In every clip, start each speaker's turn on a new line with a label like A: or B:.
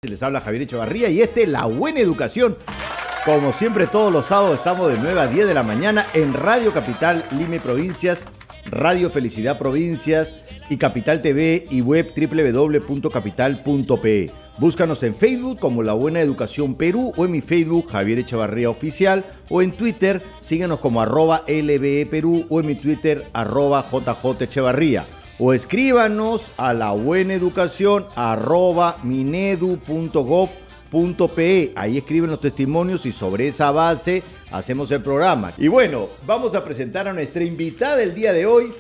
A: Les habla Javier Echevarría y La Buena Educación. Como siempre, todos los sábados estamos de 9 a 10 de la mañana en Radio Capital, Lima y Provincias, Radio Felicidad Provincias y Capital TV y web www.capital.pe. Búscanos en Facebook como La Buena Educación Perú o en mi Facebook Javier Echevarría Oficial o en Twitter síguenos como @LBE Perú o en mi Twitter @JJ Echevarría. O escríbanos a labuenaeducacion@minedu.gov.pe. Ahí escriben los testimonios y sobre esa base hacemos el programa. Y bueno, vamos a presentar a nuestra invitada del día de hoy,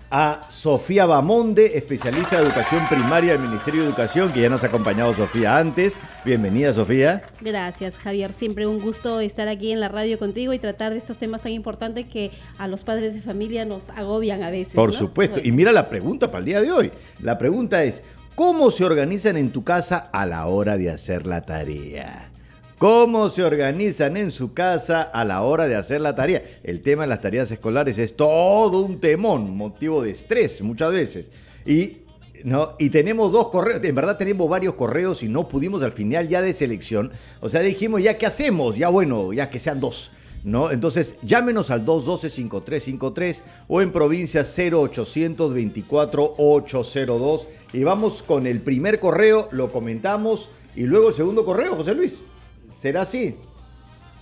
A: a Sofía Bamonde, especialista de educación primaria del Ministerio de Educación, que ya nos ha acompañado Sofía antes. Bienvenida, Sofía.
B: Gracias, Javier. Siempre un gusto estar aquí en la radio contigo y tratar de estos temas tan importantes que a los padres de familia nos agobian a veces.
A: Por
B: ¿no?
A: supuesto.
B: Bueno.
A: Y mira la pregunta para el día de hoy. La pregunta es, ¿cómo se organizan en tu casa a la hora de hacer la tarea? ¿Cómo se organizan en su casa a la hora de hacer la tarea? El tema de las tareas escolares es todo un temón, motivo de estrés muchas veces. Y tenemos dos correos, en verdad tenemos varios correos y no pudimos al final ya de selección. O sea, dijimos, ¿ya qué hacemos? Ya bueno, ya que sean dos, ¿no? Entonces, llámenos al 212-5353 o en provincia 0800-24-802. Y vamos con el primer correo, lo comentamos, y luego el segundo correo, José Luis. ¿Será así?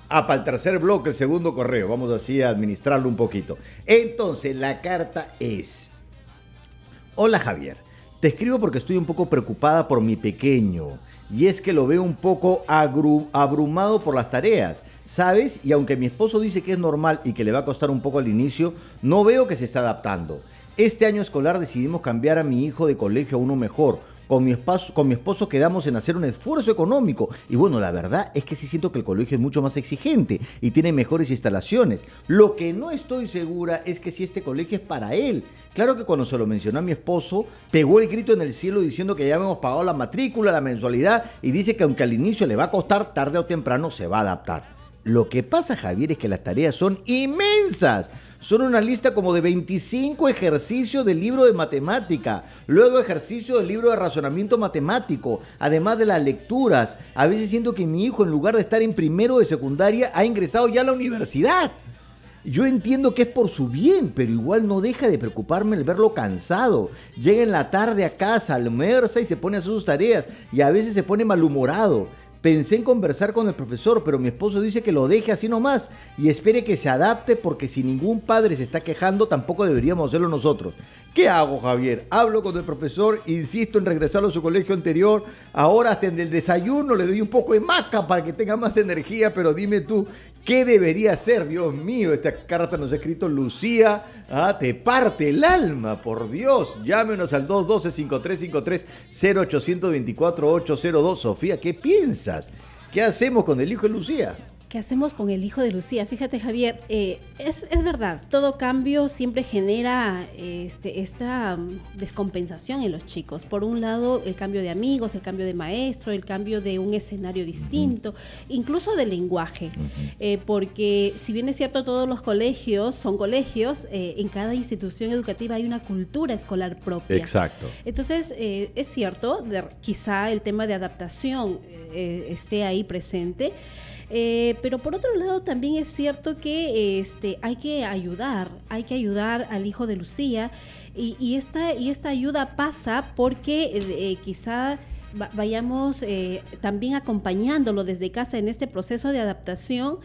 A: Para el tercer bloque, el segundo correo. Vamos así a administrarlo un poquito. Entonces, la carta es: hola Javier, te escribo porque estoy un poco preocupada por mi pequeño. Y es que lo veo un poco abrumado por las tareas, ¿sabes? Y aunque mi esposo dice que es normal y que le va a costar un poco al inicio, no veo que se está adaptando. Este año escolar decidimos cambiar a mi hijo de colegio a uno mejor. Con mi esposo quedamos en hacer un esfuerzo económico y bueno, la verdad es que sí siento que el colegio es mucho más exigente y tiene mejores instalaciones. Lo que no estoy segura es que si este colegio es para él. Claro que cuando se lo mencionó a mi esposo, pegó el grito en el cielo diciendo que ya hemos pagado la matrícula, la mensualidad y dice que aunque al inicio le va a costar, tarde o temprano se va a adaptar. Lo que pasa, Javier, es que las tareas son inmensas. Son una lista como de 25 ejercicios del libro de matemática, luego ejercicio del libro de razonamiento matemático, además de las lecturas. A veces siento que mi hijo, en lugar de estar en primero de secundaria, ha ingresado ya a la universidad. Yo entiendo que es por su bien, pero igual no deja de preocuparme el verlo cansado. Llega en la tarde a casa, almuerza y se pone a hacer sus tareas, y a veces se pone malhumorado. Pensé en conversar con el profesor, pero mi esposo dice que lo deje así nomás y espere que se adapte porque si ningún padre se está quejando, tampoco deberíamos hacerlo nosotros. ¿Qué hago, Javier? Hablo con el profesor, insisto en regresarlo a su colegio anterior, ahora hasta en el desayuno le doy un poco de maca para que tenga más energía, pero dime tú, ¿qué debería hacer? Dios mío, esta carta nos ha escrito Lucía, te parte el alma, por Dios. Llámenos al 212-5353 0824-802. Sofía, ¿qué piensas? ¿Qué hacemos con el hijo de Lucía?
B: ¿Qué hacemos con el hijo de Lucía? Fíjate, Javier, es verdad, todo cambio siempre genera esta descompensación en los chicos. Por un lado, el cambio de amigos, el cambio de maestro, el cambio de un escenario distinto, incluso del lenguaje. Porque si bien es cierto, todos los colegios son colegios, en cada institución educativa hay una cultura escolar propia.
A: Exacto.
B: Entonces, es cierto, quizá el tema de adaptación esté ahí presente. Pero por otro lado también es cierto que hay que ayudar al hijo de Lucía y esta ayuda pasa porque quizá vayamos también acompañándolo desde casa en este proceso de adaptación,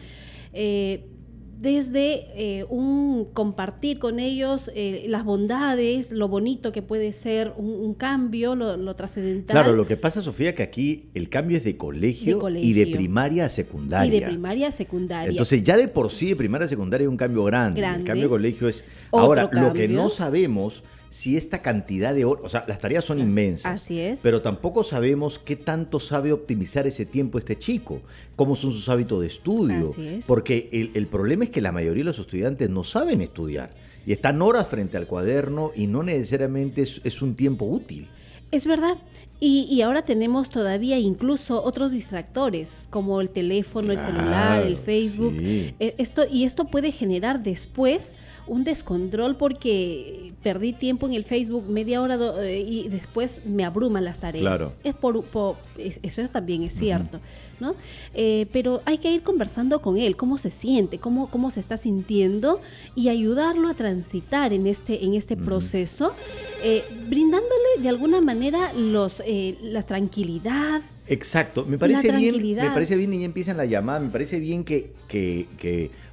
B: desde un compartir con ellos las bondades, lo bonito que puede ser un cambio, lo trascendental.
A: Claro, lo que pasa, Sofía, que aquí el cambio es de colegio y de primaria a secundaria. Entonces ya de por sí de primaria a secundaria hay un cambio grande. El cambio de colegio es... Ahora, lo que no sabemos si esta cantidad de horas, o sea, las tareas son inmensas.
B: Así es.
A: Pero tampoco sabemos qué tanto sabe optimizar ese tiempo este chico, cómo son sus hábitos de estudio.
B: Así es.
A: Porque el problema es que la mayoría de los estudiantes no saben estudiar y están horas frente al cuaderno y no necesariamente es un tiempo útil.
B: Es verdad. Y ahora tenemos todavía incluso otros distractores, como el teléfono, el celular, el Facebook.
A: Sí.
B: Esto puede generar después un descontrol porque perdí tiempo en el Facebook media hora y después me abruman las tareas.
A: Claro.
B: Eso también es cierto, ¿no? Pero hay que ir conversando con él, cómo se siente, cómo se está sintiendo y ayudarlo a transitar en este proceso, brindándole de alguna manera la tranquilidad.
A: Exacto, me parece bien y ya empiezan la llamada, me parece bien que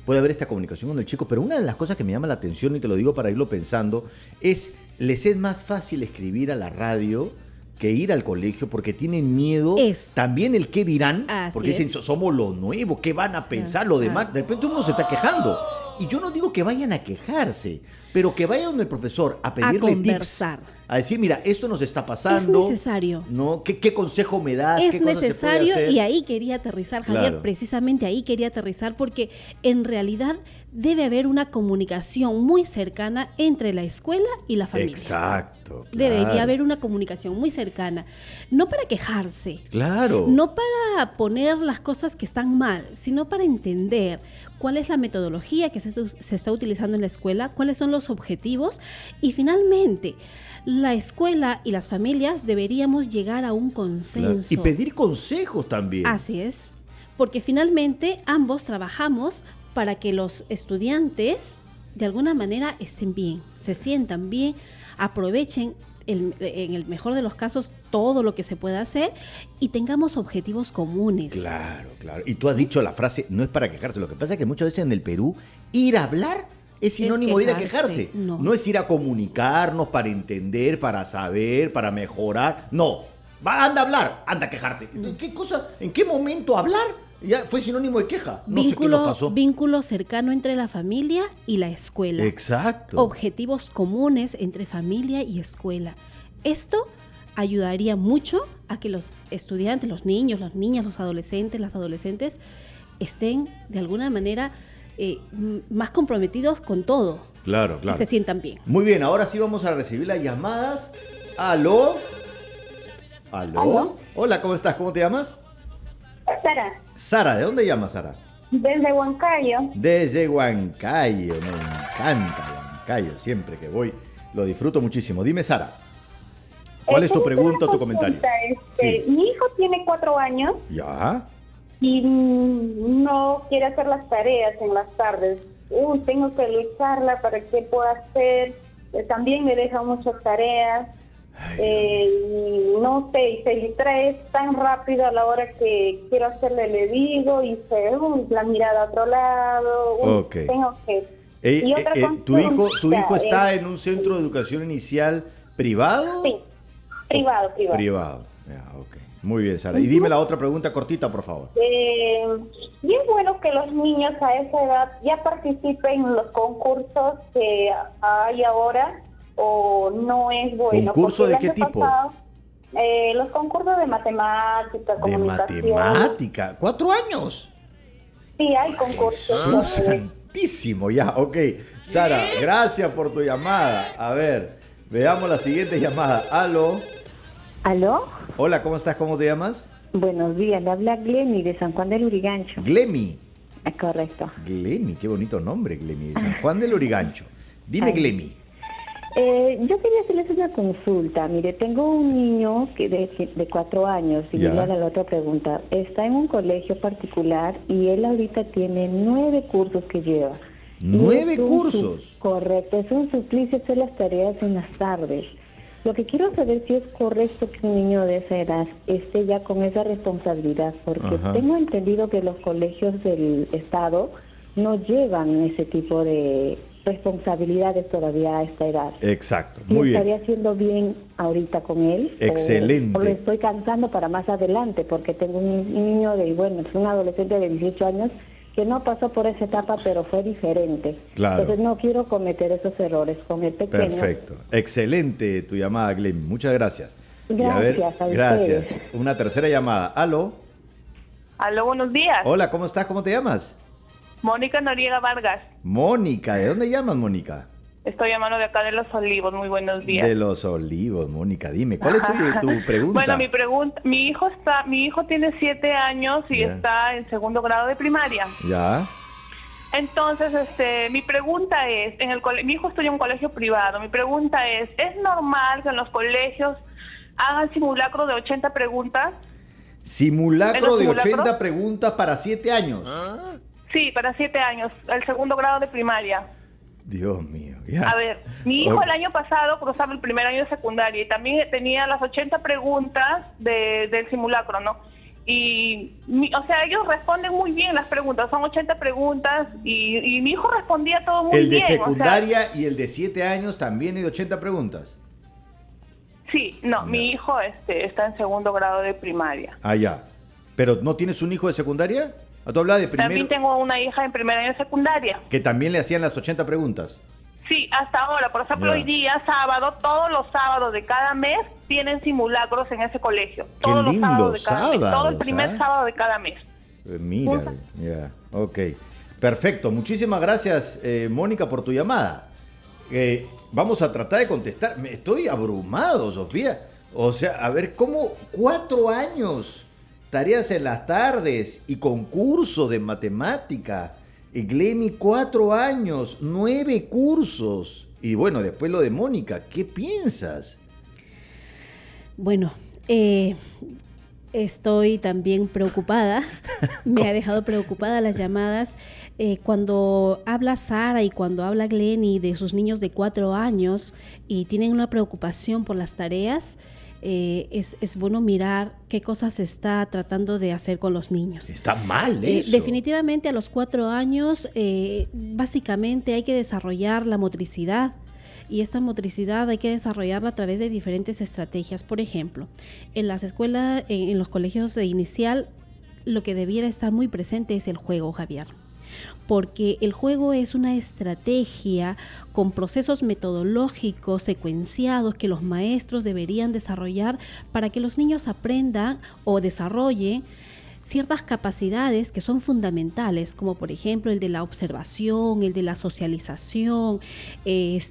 A: puede haber esta comunicación con el chico, pero una de las cosas que me llama la atención, y te lo digo para irlo pensando, les es más fácil escribir a la radio que ir al colegio porque tienen miedo también el qué dirán, porque dicen, somos lo nuevo, qué van a pensar, lo demás, de repente uno se está quejando. Y yo no digo que vayan a quejarse, pero que vayan donde el profesor a pedirle
B: conversar.
A: tips. A decir, mira, esto nos está pasando.
B: Es necesario.
A: ¿No? ¿Qué consejo me das?
B: Es
A: ¿Qué cosas
B: necesario
A: se puede hacer?
B: y ahí quería aterrizar, Javier,
A: Claro.
B: precisamente ahí quería aterrizar porque en realidad debe haber una comunicación muy cercana entre la escuela y la familia.
A: Exacto.
B: Debería haber una comunicación muy cercana, no para quejarse,
A: Claro.
B: no para poner las cosas que están mal, sino para entender cuál es la metodología que se está utilizando en la escuela, cuáles son los objetivos y finalmente la escuela y las familias deberíamos llegar a un consenso.
A: Y pedir consejos también.
B: Así es, porque finalmente ambos trabajamos para que los estudiantes de alguna manera estén bien, se sientan bien, aprovechen en el mejor de los casos todo lo que se pueda hacer y tengamos objetivos comunes.
A: Claro. Y tú has dicho la frase, no es para quejarse. Lo que pasa es que muchas veces en el Perú, ir a hablar es sinónimo de ir a quejarse. No es ir a comunicarnos para entender, para saber, para mejorar. No, anda a hablar, anda a quejarte. ¿Qué cosa? ¿En qué momento hablar? Ya fue sinónimo de queja. No sé qué nos pasó.
B: Vínculo cercano entre la familia y la escuela.
A: Exacto.
B: Objetivos comunes entre familia y escuela. Esto ayudaría mucho a que los estudiantes, los niños, las niñas, los adolescentes, las adolescentes estén de alguna manera más comprometidos con todo.
A: Claro.
B: Y se sientan bien.
A: Muy bien, ahora sí vamos a recibir las llamadas. ¿Aló? Hola, ¿cómo estás? ¿Cómo te llamas? Sara, ¿de dónde llamas, Sara?
C: Desde Huancayo.
A: Desde Huancayo, me encanta Huancayo, siempre que voy lo disfruto muchísimo. Dime, Sara, ¿cuál es tu pregunta o tu comentario? Sí.
C: Mi hijo tiene 4 años.
A: Ya.
C: Y no quiere hacer las tareas en las tardes. Tengo que lucharla para que pueda hacer. También me deja muchas tareas. No sé, y se distrae tan rápido a la hora que quiero hacerle, le digo, y la mirada a otro lado. Tengo que...
A: ¿Tu hijo está en un centro de educación inicial privado?
C: Sí, privado.
A: Privado, ya, ok. Muy bien, Sara. Y dime la otra pregunta cortita, por favor.
C: Y es bueno que los niños a esa edad ya participen en los concursos que hay ahora, o no es bueno.
A: ¿Concurso de qué tipo?
C: Los concursos de matemática, comunicación.
A: ¿De matemática? ¿4 años?
C: Sí, hay concursos.
A: Santísimo, ya, ok. Sara, gracias por tu llamada. A ver, veamos la siguiente llamada. ¿Aló? Hola, ¿cómo estás? ¿Cómo te llamas?
D: Buenos días, le habla Glemi de San Juan del Lurigancho.
A: Glemi.
D: Correcto.
A: Glemi, qué bonito nombre, Glemi, de San Juan del Lurigancho. Dime, Glemi.
D: Yo quería hacerles una consulta. Mire, tengo un niño que de 4 años, y le hago la otra pregunta. Está en un colegio particular y él ahorita tiene 9 cursos que lleva.
A: ¿9 cursos?
D: Correcto, es un suplicio hacer las tareas en las tardes. Lo que quiero saber si es correcto que un niño de esa edad esté ya con esa responsabilidad, porque tengo entendido que los colegios del Estado no llevan ese tipo de responsabilidades todavía a esta edad.
A: Exacto, muy bien.
D: ¿Estaría haciendo bien ahorita con él?
A: Excelente.
D: ¿O lo estoy cansando para más adelante? Porque tengo un niño es un adolescente de 18 años que no pasó por esa etapa, pero fue diferente.
A: Claro.
D: Entonces no quiero cometer esos errores con el pequeño.
A: Perfecto. Excelente tu llamada, Glemi. Muchas gracias.
D: Gracias a
A: gracias.
D: ustedes.
A: Una tercera llamada. ¿Aló?
E: Aló, buenos días.
A: Hola, ¿cómo estás? ¿Cómo te llamas?
E: Mónica Noriega Vargas.
A: Mónica, ¿de dónde llamas, Mónica?
E: Estoy llamando de acá de Los Olivos. Muy buenos días.
A: De Los Olivos, Mónica, dime, ¿cuál es tu pregunta?
E: Bueno, mi hijo tiene 7 años y está en segundo grado de primaria.
A: Ya.
E: Entonces, mi pregunta es, mi hijo estudia en un colegio privado. Mi pregunta ¿es normal que en los colegios hagan simulacro de 80 preguntas?
A: Simulacro de 80 preguntas para 7 años.
E: Sí, para 7 años, el segundo grado de primaria.
A: Dios mío, ya.
E: A ver, mi hijo el año pasado cursaba el primer año de secundaria y también tenía las 80 preguntas del simulacro, ¿no? Y, ellos responden muy bien las preguntas, son 80 preguntas y mi hijo respondía todo muy bien.
A: ¿El de secundaria y el de 7 años también es de 80 preguntas?
E: Sí, no, mi hijo está en segundo grado de primaria.
A: Ah, ya. ¿Pero no tienes un hijo de secundaria? ¿Tú hablas de primero?
E: También tengo una hija en primer año de secundaria.
A: ¿Que también le hacían las 80 preguntas?
E: Sí, hasta ahora. Por ejemplo, hoy día, sábado, todos los sábados de cada mes tienen simulacros en ese colegio. Todos los sábados de cada mes. Todo el primer sábado de cada mes.
A: Mira, ya, ok. Perfecto. Muchísimas gracias, Mónica, por tu llamada. Vamos a tratar de contestar. Estoy abrumado, Sofía. O sea, a ver, ¿cómo 4 años? Tareas en las tardes y concurso de matemática. Y Glenny 4 años, 9 cursos. Y bueno, después lo de Mónica, ¿qué piensas?
B: Bueno, estoy también preocupada. Me ha dejado preocupada las llamadas. Cuando habla Sara y cuando habla Glenny de sus niños de 4 años y tienen una preocupación por las tareas, es bueno mirar qué cosas se está tratando de hacer con los niños.
A: Está mal eso.
B: Definitivamente a los 4 años básicamente hay que desarrollar la motricidad. Y esa motricidad hay que desarrollarla a través de diferentes estrategias. Por ejemplo, en las escuelas, en los colegios de inicial, lo que debiera estar muy presente es el juego, Javier. Porque el juego es una estrategia con procesos metodológicos secuenciados que los maestros deberían desarrollar para que los niños aprendan o desarrollen ciertas capacidades que son fundamentales, como por ejemplo el de la observación, el de la socialización, y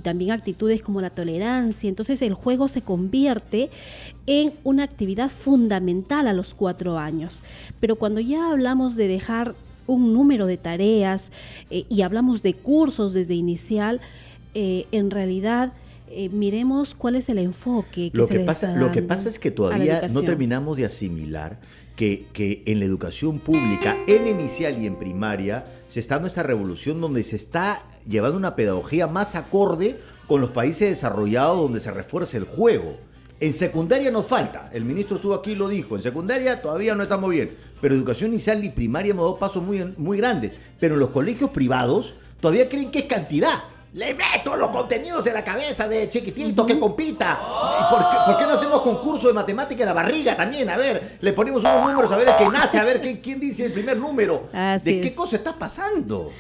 B: también actitudes como la tolerancia. Entonces el juego se convierte en una actividad fundamental a los 4 años. Pero cuando ya hablamos de dejar un número de tareas y hablamos de cursos desde inicial, en realidad miremos cuál es el enfoque que se le está dando.
A: Lo que pasa es que todavía no terminamos de asimilar que en la educación pública, en inicial y en primaria, se está dando esta revolución donde se está llevando una pedagogía más acorde con los países desarrollados donde se refuerza el juego. En secundaria nos falta, el ministro estuvo aquí y lo dijo, en secundaria todavía no estamos bien, pero educación inicial y primaria hemos dado pasos muy grandes, pero en los colegios privados todavía creen que es cantidad. Le meto los contenidos en la cabeza de chiquitito que compita. ¿Por qué no hacemos concurso de matemática en la barriga también? A ver, le ponemos unos números a ver el que nace, a ver quién dice el primer número. ¿De qué cosa está pasando?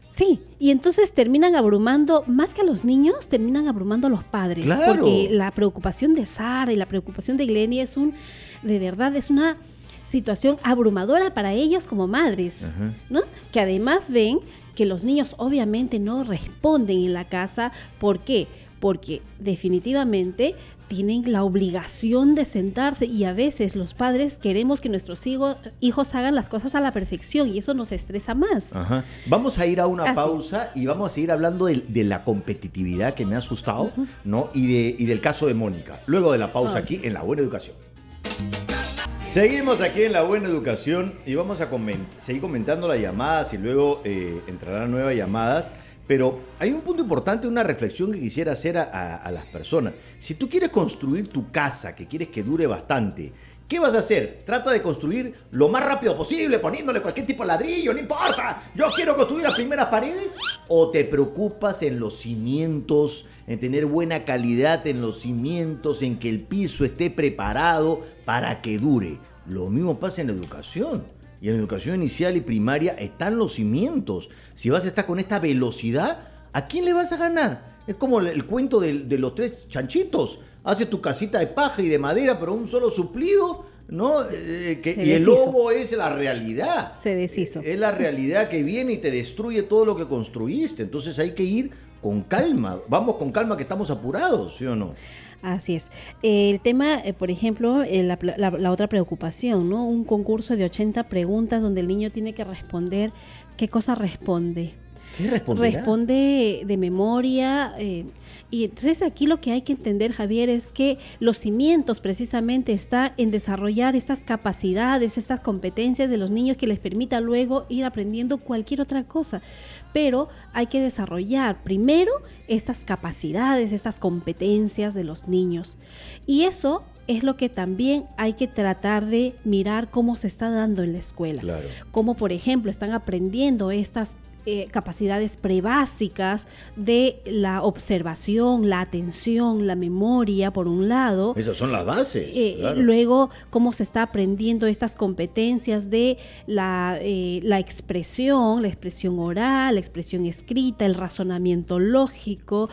B: Sí, y entonces terminan abrumando, más que a los niños, terminan abrumando a los padres.
A: Claro.
B: Porque la preocupación de Sara y la preocupación de Glenny de verdad es una situación abrumadora para ellos como madres, ¿no? Que además ven que los niños obviamente no responden en la casa. ¿Por qué? Porque definitivamente tienen la obligación de sentarse y a veces los padres queremos que nuestros hijos hagan las cosas a la perfección y eso nos estresa más.
A: Vamos a ir a una pausa y vamos a seguir hablando de la competitividad que me ha asustado, ¿no? Y del caso de Mónica. Luego de la pausa aquí en La Buena Educación. Seguimos aquí en La Buena Educación y vamos a seguir comentando las llamadas y luego entrarán nuevas llamadas. Pero hay un punto importante, una reflexión que quisiera hacer a las personas. Si tú quieres construir tu casa, que quieres que dure bastante, ¿qué vas a hacer? Trata de construir lo más rápido posible, poniéndole cualquier tipo de ladrillo, no importa. Yo quiero construir las primeras paredes. ¿O te preocupas en los cimientos, en tener buena calidad en los cimientos, en que el piso esté preparado para que dure? Lo mismo pasa en la educación. Y en la educación inicial y primaria están los cimientos. Si vas a estar con esta velocidad, ¿a quién le vas a ganar? Es como el cuento de los 3 chanchitos. Haces tu casita de paja y de madera, pero un solo suplido, ¿no? Y el lobo es la realidad.
B: Se deshizo.
A: Es la realidad que viene y te destruye todo lo que construiste. Entonces hay que ir con calma. Vamos con calma que estamos apurados, ¿sí o no?
B: Así es. El tema, por ejemplo, la otra preocupación, ¿no? Un concurso de 80 preguntas donde el niño tiene que responder. ¿Qué cosa responde?
A: ¿Qué responderá?
B: Responde de memoria. Y entonces aquí lo que hay que entender, Javier, es que los cimientos precisamente está en desarrollar esas capacidades, esas competencias de los niños que les permita luego ir aprendiendo cualquier otra cosa. Pero hay que desarrollar primero esas capacidades, esas competencias de los niños. Y eso es lo que también hay que tratar de mirar cómo se está dando en la escuela.
A: Claro.
B: Cómo, por ejemplo, están aprendiendo estas capacidades prebásicas de la observación, la atención, la memoria, por un lado.
A: Esas son las bases. Claro.
B: Luego, cómo se está aprendiendo estas competencias de la expresión oral, la expresión escrita, el razonamiento lógico.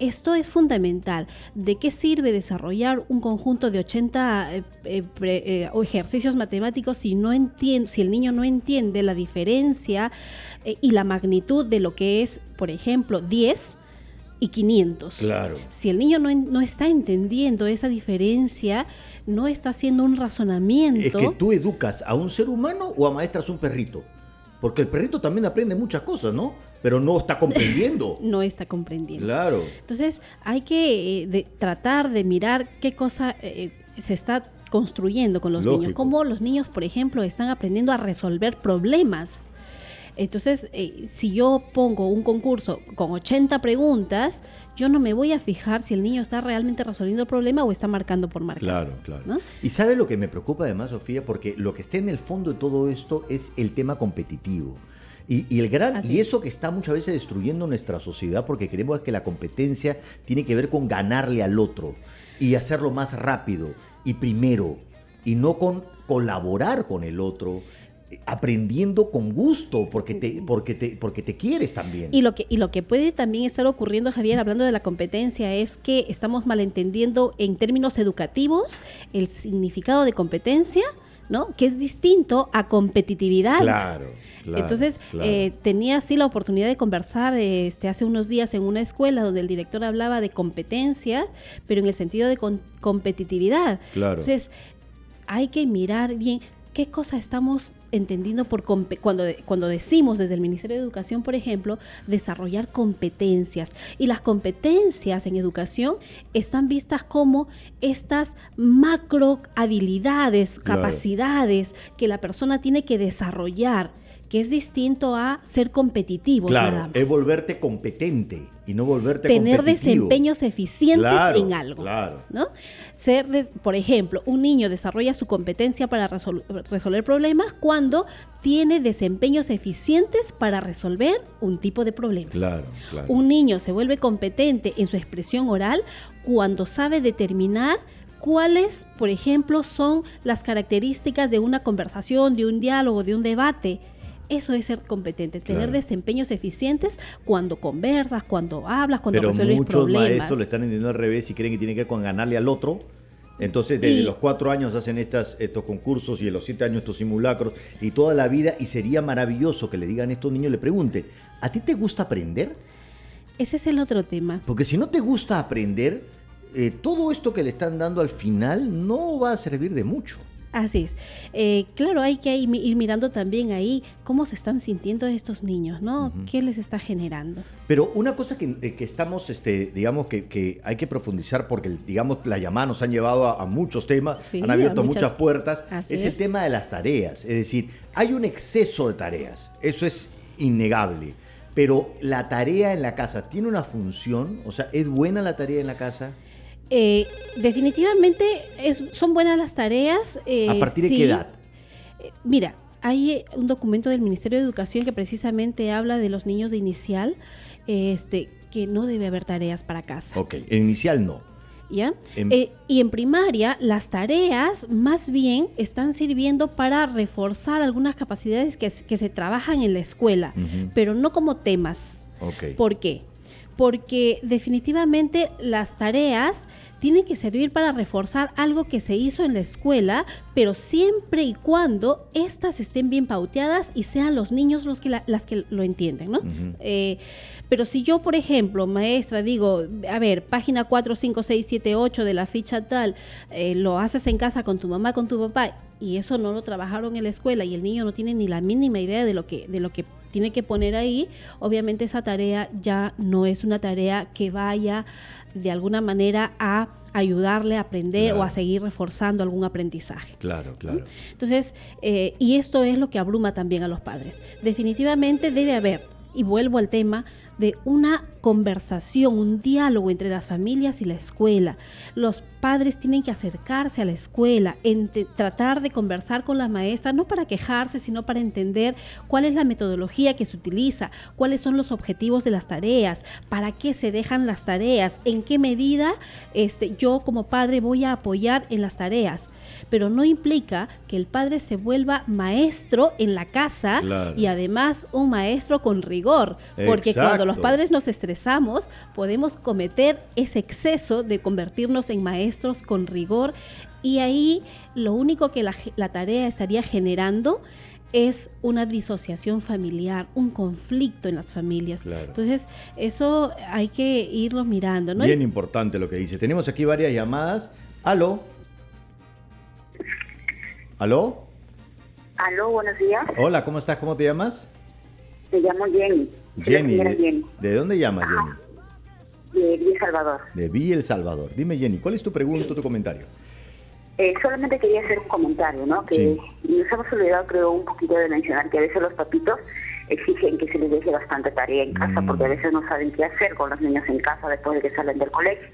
B: Esto es fundamental. ¿De qué sirve desarrollar un conjunto de 80 ejercicios matemáticos si el niño no entiende la diferencia y la magnitud de lo que es, por ejemplo, 10 y 500?
A: Claro.
B: Si el niño no está entendiendo esa diferencia, no está haciendo un razonamiento.
A: Es que tú educas a un ser humano o amaestras un perrito. Porque el perrito también aprende muchas cosas, ¿no? Pero no está comprendiendo.
B: No está comprendiendo.
A: Claro.
B: Entonces, hay que tratar de mirar qué cosa se está construyendo con los niños. Cómo los niños, por ejemplo, están aprendiendo a resolver problemas. Entonces, si yo pongo un concurso con 80 preguntas, yo no me voy a fijar si el niño está realmente resolviendo el problema o está marcando por marcar.
A: Claro, claro.
B: ¿No?
A: Y ¿sabe lo que me preocupa además, Sofía? Porque lo que está en el fondo de todo esto es el tema competitivo. Y eso que está muchas veces destruyendo nuestra sociedad, porque creemos que la competencia tiene que ver con ganarle al otro y hacerlo más rápido y primero, y no con colaborar con el otro, aprendiendo con gusto, porque te quieres también.
B: Y lo que puede también estar ocurriendo, Javier, hablando de la competencia, es que estamos malentendiendo en términos educativos el significado de competencia, ¿no? Que es distinto a competitividad.
A: Claro.
B: Entonces, tenía así la oportunidad de conversar hace unos días en una escuela donde el director hablaba de competencia, pero en el sentido de competitividad.
A: Claro.
B: Entonces, hay que mirar bien qué cosa estamos entendiendo cuando decimos desde el Ministerio de Educación, por ejemplo, desarrollar competencias. Y las competencias en educación están vistas como estas macro habilidades, capacidades que la persona tiene que desarrollar, que es distinto a ser competitivos.
A: Claro,
B: nada más.
A: Es volverte competente y no volverte
B: tener
A: competitivo.
B: Desempeños eficientes en algo.
A: Claro.
B: ¿No? Por ejemplo, un niño desarrolla su competencia para resolver problemas cuando tiene desempeños eficientes para resolver un tipo de problemas.
A: Claro.
B: Un niño se vuelve competente en su expresión oral cuando sabe determinar cuáles, por ejemplo, son las características de una conversación, de un diálogo, de un debate. Eso es ser competente, tener desempeños eficientes cuando conversas, cuando hablas, cuando resuelves problemas.
A: Pero muchos maestros le están entendiendo al revés y creen que tiene que ver con ganarle al otro. Entonces, desde los 4 años hacen estos concursos y de los 7 años estos simulacros y toda la vida. Y sería maravilloso que le digan a estos niños, le pregunten, ¿a ti te gusta aprender?
B: Ese es el otro tema.
A: Porque si no te gusta aprender, todo esto que le están dando al final no va a servir de mucho.
B: Así es. Claro, hay que ir mirando también ahí cómo se están sintiendo estos niños, ¿no? Uh-huh. ¿Qué les está generando?
A: Pero una cosa que estamos, digamos, que hay que profundizar porque, digamos, la llamada nos han llevado a muchos temas, han abierto muchas puertas, es el tema de las tareas. Es decir, hay un exceso de tareas, eso es innegable. Pero la tarea en la casa tiene una función, o sea, ¿es buena la tarea en la casa?
B: Definitivamente son buenas las tareas.
A: ¿A partir de qué edad?
B: Mira, hay un documento del Ministerio de Educación que precisamente habla de los niños de inicial, que no debe haber tareas para casa.
A: Ok, en inicial no.
B: ¿Ya? Y en primaria las tareas más bien están sirviendo para reforzar algunas capacidades que se trabajan en la escuela, pero no como temas.
A: Okay.
B: ¿Por qué? porque definitivamente las tareas tienen que servir para reforzar algo que se hizo en la escuela, pero siempre y cuando éstas estén bien pauteadas y sean los niños las que lo entienden, ¿no? Pero si yo, por ejemplo, maestra, digo, a ver, página 4, 5, 6, 7, 8 de la ficha tal, lo haces en casa con tu mamá, con tu papá, y eso no lo trabajaron en la escuela y el niño no tiene ni la mínima idea de lo que tiene que poner ahí, obviamente esa tarea ya no es una tarea que vaya de alguna manera a ayudarle a aprender o a seguir reforzando algún aprendizaje.
A: Claro.
B: Entonces, y esto es lo que abruma también a los padres. Definitivamente debe haber, y vuelvo al tema, de una conversación, un diálogo entre las familias y la escuela. Los padres tienen que acercarse a la escuela, tratar de conversar con la maestra, no para quejarse, sino para entender cuál es la metodología que se utiliza, cuáles son los objetivos de las tareas, para qué se dejan las tareas, en qué medida yo como padre voy a apoyar en las tareas. Pero no implica que el padre se vuelva maestro en la casa y además un maestro con rigor, porque cuando los padres nos estresamos, podemos cometer ese exceso de convertirnos en maestros con rigor, y ahí lo único que la tarea estaría generando es una disociación familiar, un conflicto en las familias. Entonces, eso hay que irlo mirando, ¿no?
A: Bien importante lo que dice. Tenemos aquí varias llamadas. ¿Aló?
F: Aló, buenos días.
A: Hola, ¿cómo estás? ¿Cómo te llamas?
F: Me llamo Jenny.
A: Jenny. ¿De dónde llamas, Jenny?
F: De Villa El Salvador.
A: De Villa El Salvador. Dime, Jenny, ¿cuál es tu pregunta o tu comentario?
F: Solamente quería hacer un comentario, ¿no? Que nos hemos olvidado, creo, un poquito de mencionar que a veces los papitos exigen que se les deje bastante tarea en casa, porque a veces no saben qué hacer con los niños en casa después de que salen del colegio.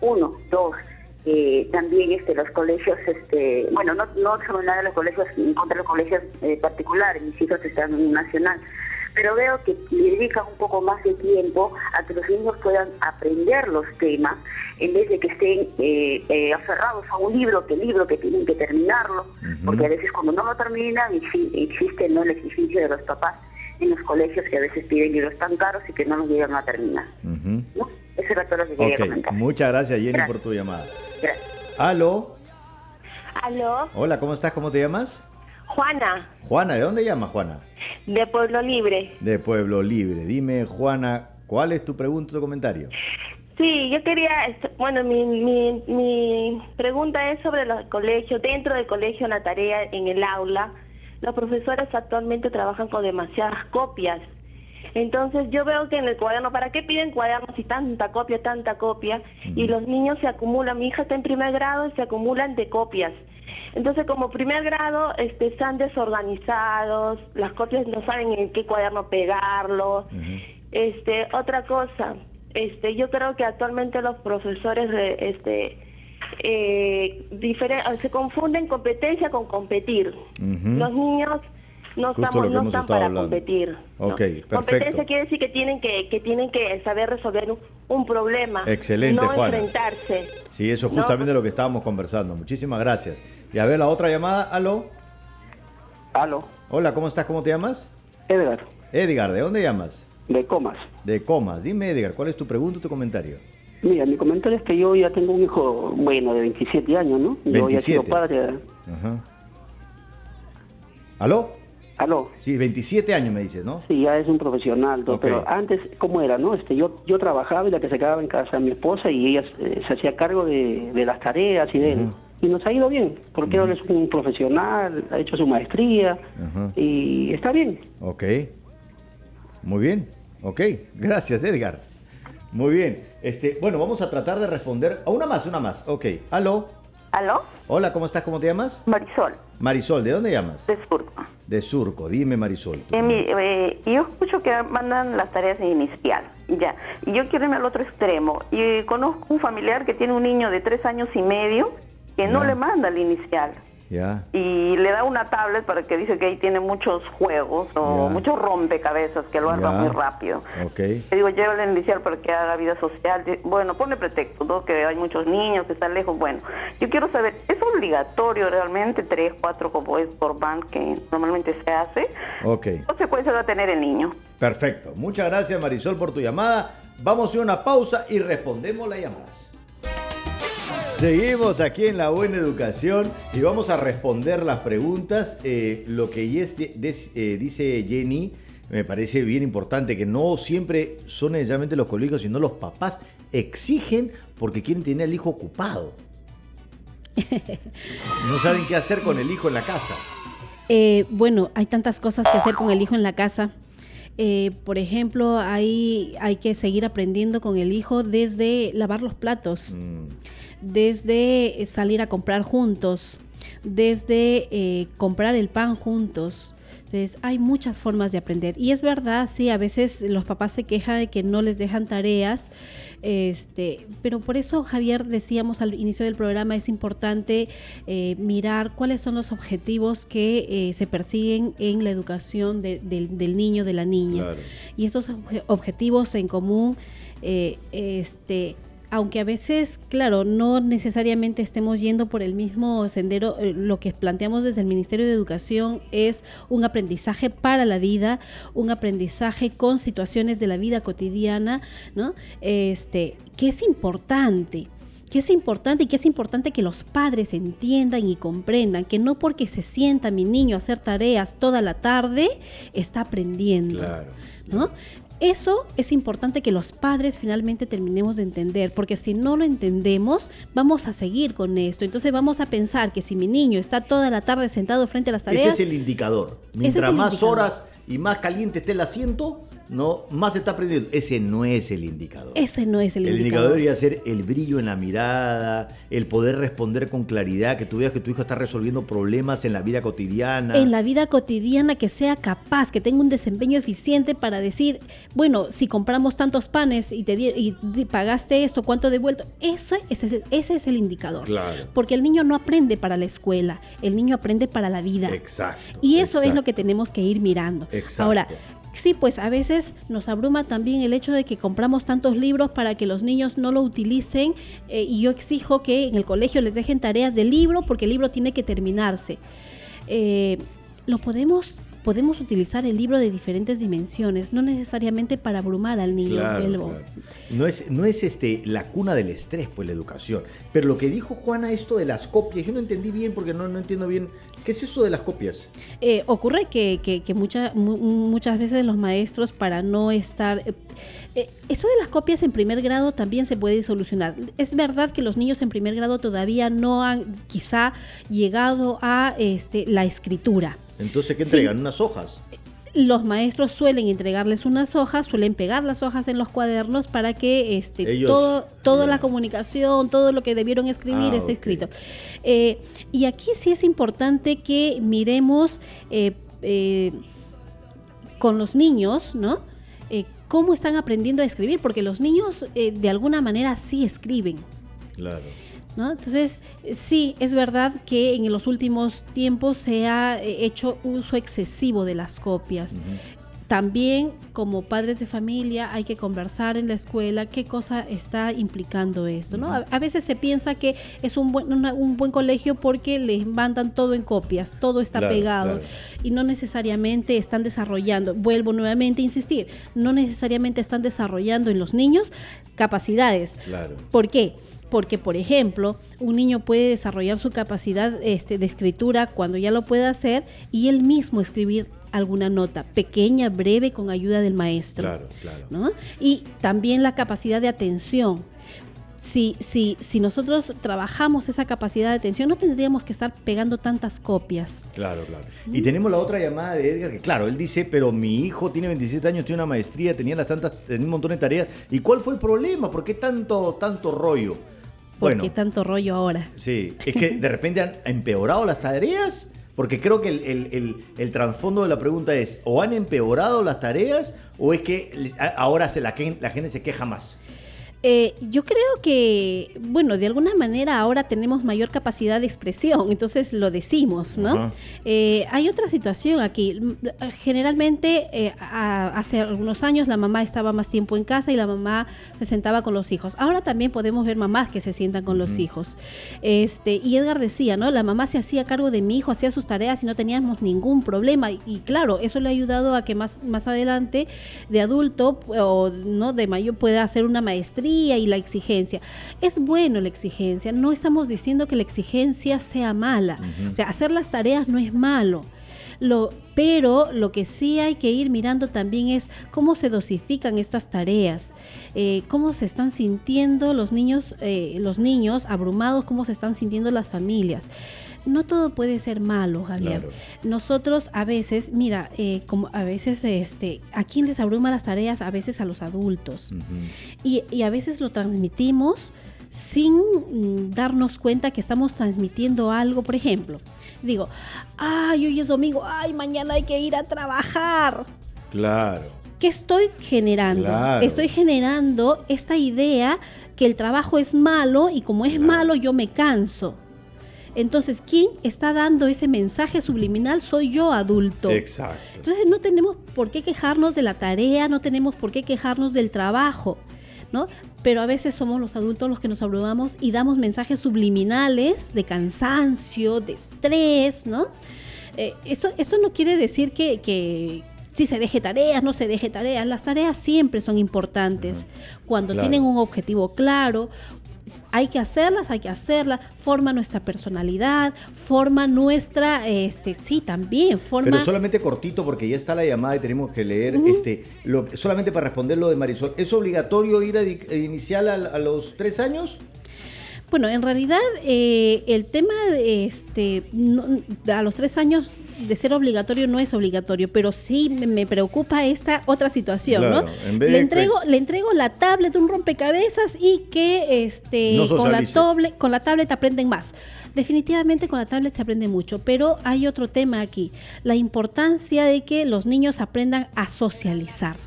F: Uno, dos. También los colegios, bueno, no son nada de los colegios, en contra de los colegios particulares, mis hijos están en un nacional, pero veo que le dedican un poco más de tiempo a que los niños puedan aprender los temas, en vez de que estén aferrados a un libro que tienen que terminarlo, porque a veces cuando no lo terminan existe el exigencia de los papás en los colegios, que a veces piden libros tan caros y que no los llegan a terminar. ¿No? Eso era todo lo que quería comentar.
A: Muchas gracias, Jenny, por tu llamada.
F: Gracias.
A: ¿Aló?
G: ¿Aló?
A: Hola, ¿cómo estás? ¿Cómo te llamas?
G: Juana.
A: Juana, ¿de dónde llamas, Juana?
G: De Pueblo Libre.
A: De Pueblo Libre. Dime, Juana, ¿cuál es tu pregunta o tu comentario?
G: Sí, yo quería, bueno, mi pregunta es sobre los colegios. Dentro del colegio, la tarea en el aula, los profesores actualmente trabajan con demasiadas copias. Entonces yo veo que en el cuaderno, ¿para qué piden cuadernos y tanta copia? Y los niños se acumulan, mi hija está en primer grado y se acumulan de copias. Entonces, como primer grado, están desorganizados, las copias no saben en qué cuaderno pegarlo. Otra cosa, yo creo que actualmente los profesores se confunden competencia con competir. Los niños no están para competir.
A: Okay, perfecto.
G: Competencia quiere decir que tienen que saber resolver un problema.
A: Excelente,
G: no
A: Juana.
G: Enfrentarse.
A: Sí, eso es justamente lo que estábamos conversando. Muchísimas gracias. Y a ver la otra llamada. ¿Aló?
H: Aló.
A: Hola, ¿cómo estás? ¿Cómo te llamas?
H: Edgar.
A: Edgar, ¿de dónde llamas?
H: De Comas.
A: De Comas. Dime, Edgar, ¿cuál es tu pregunta o tu comentario?
H: Mira, mi comentario es que yo ya tengo un hijo, bueno, de 27 años, ¿no?
A: 27.
H: Yo ya he sido padre.
A: ¿Aló?
H: Aló.
A: Sí, 27 años me dices, ¿no?
H: Sí, ya es un profesional, pero antes, ¿cómo era, no? Yo trabajaba y la que se quedaba en casa mi esposa, y ella se hacía cargo de las tareas y de él. Y nos ha ido bien, porque ahora es un profesional, ha hecho su maestría y está bien.
A: Ok. Muy bien. Ok. Gracias, Edgar. Muy bien. Bueno, vamos a tratar de responder a una más. Ok. ¿Aló?
I: ¿Aló?
A: Hola, ¿cómo estás? ¿Cómo te llamas?
I: Marisol.
A: Marisol, ¿de dónde llamas?
I: De Surco.
A: De Surco. Dime, Marisol.
I: Yo escucho que mandan las tareas inicial, ya. Y yo quiero irme al otro extremo. Y conozco un familiar que tiene un niño de 3 años y medio que no le manda el inicial.
A: Ya.
I: Y le da una tablet para que dice que ahí tiene muchos juegos o muchos rompecabezas que lo arma muy rápido.
A: Okay.
I: Le digo, llévale el inicial para que haga vida social. Bueno, pone pretexto, ¿no? Que hay muchos niños que están lejos. Bueno, yo quiero saber, ¿es obligatorio realmente 3, 4 como es por band que normalmente se hace?
A: Ok.
I: ¿Qué consecuencias va a tener el niño?
A: Perfecto. Muchas gracias, Marisol, por tu llamada. Vamos a hacer una pausa y respondemos las llamadas. Seguimos aquí en La Buena Educación y vamos a responder las preguntas. Lo que dice Jenny me parece bien importante, que no siempre son necesariamente los colegios, sino los papás exigen porque quieren tener al hijo ocupado. No saben qué hacer con el hijo en la casa.
B: Bueno, hay tantas cosas que hacer con el hijo en la casa. Por ejemplo, hay que seguir aprendiendo con el hijo desde lavar los platos, desde salir a comprar juntos, desde comprar el pan juntos. Entonces, hay muchas formas de aprender. Y es verdad, sí, a veces los papás se quejan de que no les dejan tareas, pero por eso, Javier, decíamos al inicio del programa, es importante mirar cuáles son los objetivos que se persiguen en la educación del niño, de la niña. Claro. Y esos objetivos en común, aunque a veces, claro, no necesariamente estemos yendo por el mismo sendero, lo que planteamos desde el Ministerio de Educación es un aprendizaje para la vida, un aprendizaje con situaciones de la vida cotidiana, ¿no? Que es importante. Que es importante y que es importante que los padres entiendan y comprendan que no porque se sienta mi niño a hacer tareas toda la tarde está aprendiendo, claro, ¿no? Eso es importante que los padres finalmente terminemos de entender, porque si no lo entendemos, vamos a seguir con esto. Entonces vamos a pensar que si mi niño está toda la tarde sentado frente a las tareas...
A: Ese es el indicador. Mientras más horas y más caliente esté el asiento, no, más se está aprendiendo. Ese no es el indicador.
B: Ese no es el indicador.
A: El indicador debería ser el brillo en la mirada, el poder responder con claridad, que tú veas que tu hijo está resolviendo problemas en la vida cotidiana.
B: En la vida cotidiana, que sea capaz, que tenga un desempeño eficiente para decir, bueno, si compramos tantos panes y pagaste esto, ¿cuánto he devuelto? Ese es el indicador. Claro. Porque el niño no aprende para la escuela, el niño aprende para la vida.
A: Exacto.
B: Y eso es lo que tenemos que ir mirando.
A: Exacto.
B: Ahora, sí, pues a veces nos abruma también el hecho de que compramos tantos libros para que los niños no lo utilicen, y yo exijo que en el colegio les dejen tareas de libro porque el libro tiene que terminarse. Podemos utilizar el libro de diferentes dimensiones, no necesariamente para abrumar al niño.
A: Claro, claro. No es la cuna del estrés, pues, la educación. Pero lo que dijo Juana, esto de las copias, yo no entendí bien porque no entiendo bien. ¿Qué es eso de las copias?
B: Ocurre que muchas veces los maestros, para no estar... eso de las copias en primer grado también se puede solucionar. Es verdad que los niños en primer grado todavía no han quizá llegado a la escritura.
A: Entonces, ¿qué entregan? Sí. ¿Unas hojas?
B: Los maestros suelen entregarles unas hojas, suelen pegar las hojas en los cuadernos para que toda la comunicación, todo lo que debieron escribir esté escrito. Y aquí sí es importante que miremos con los niños, ¿no? Cómo están aprendiendo a escribir, porque los niños de alguna manera sí escriben.
A: Claro.
B: ¿No? Entonces, sí, es verdad que en los últimos tiempos se ha hecho uso excesivo de las copias. Uh-huh. También, como padres de familia, hay que conversar en la escuela qué cosa está implicando esto, ¿no? A veces se piensa que es un buen colegio porque les mandan todo en copias, todo está pegado, claro. Y no necesariamente están desarrollando, vuelvo nuevamente a insistir, no necesariamente están desarrollando en los niños capacidades.
A: Claro.
B: ¿Por qué? Porque, por ejemplo, un niño puede desarrollar su capacidad de escritura cuando ya lo pueda hacer y él mismo escribir alguna nota pequeña, breve, con ayuda del maestro.
A: Claro, claro.
B: ¿No? Y también la capacidad de atención. Si nosotros trabajamos esa capacidad de atención, no tendríamos que estar pegando tantas copias.
A: Claro, claro. Y tenemos la otra llamada de Edgar, que claro, él dice, pero mi hijo tiene 27 años, tiene una maestría, tenía un montón de tareas. ¿Y cuál fue el problema? ¿Por qué tanto rollo?
B: ¿Por qué tanto rollo ahora?
A: Sí, es que de repente han empeorado las tareas, porque creo que el trasfondo de la pregunta es, o han empeorado las tareas, o es que ahora la gente se queja más.
B: Yo creo que, bueno, de alguna manera ahora tenemos mayor capacidad de expresión, entonces lo decimos, ¿no? Hay otra situación aquí. Generalmente, hace algunos años la mamá estaba más tiempo en casa y la mamá se sentaba con los hijos. Ahora también podemos ver mamás que se sientan con los hijos. Y Edgar decía, ¿no? La mamá se hacía cargo de mi hijo, hacía sus tareas y no teníamos ningún problema. Y claro, eso le ha ayudado a que más adelante, de adulto o no de mayor, pueda hacer una maestría y la exigencia. Es bueno la exigencia, no estamos diciendo que la exigencia sea mala. O sea, hacer las tareas no es malo. Pero lo que sí hay que ir mirando también es cómo se dosifican estas tareas, cómo se están sintiendo los niños abrumados, cómo se están sintiendo las familias. No todo puede ser malo, Javier. Claro. Nosotros a veces, mira, como a veces ¿a quién les abruma las tareas? A veces a los adultos. Y a veces lo transmitimos sin darnos cuenta que estamos transmitiendo algo. Por ejemplo, digo, ay, hoy es domingo, ay, mañana hay que ir a trabajar.
A: Claro.
B: ¿Qué estoy generando? Claro. Estoy generando esta idea que el trabajo es malo y como es malo yo me canso. Entonces, ¿quién está dando ese mensaje subliminal? Soy yo, adulto.
A: Exacto.
B: Entonces, no tenemos por qué quejarnos de la tarea, no tenemos por qué quejarnos del trabajo, ¿no? Pero a veces somos los adultos los que nos abrumamos y damos mensajes subliminales de cansancio, de estrés, ¿no? Eso no quiere decir que si se deje tareas, no se deje tareas. Las tareas siempre son importantes. Cuando tienen un objetivo claro, hay que hacerlas, forma nuestra personalidad, forma nuestra, también forma...
A: Pero solamente cortito porque ya está la llamada y tenemos que leer, solamente para responder lo de Marisol, ¿es obligatorio ir a inicial a los 3 años?
B: Bueno, en realidad el tema de a los 3 años de ser obligatorio no es obligatorio, pero sí me preocupa esta otra situación, claro, ¿no? Le entrego la tablet, un rompecabezas y que no con la tablet aprenden más. Definitivamente con la tablet se aprende mucho, pero hay otro tema aquí, la importancia de que los niños aprendan a socializar.